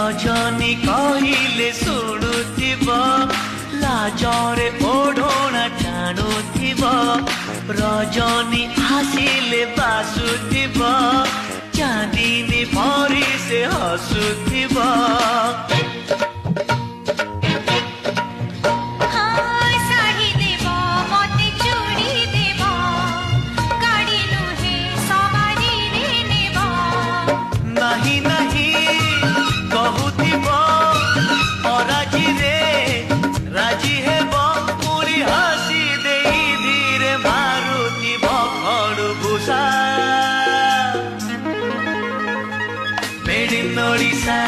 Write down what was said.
रजनी कहले शुणुथिब लाजरे ओढ़ना टाणुथिब रजनी आसिले बासुथिब चांदिनी परी से हसुथिब नहीं नहीं कहूथिब अराजी रे राजी हेब पूरी हसी दे धीरे मारुथिब खड़भूषा मेड इन ओडिशा।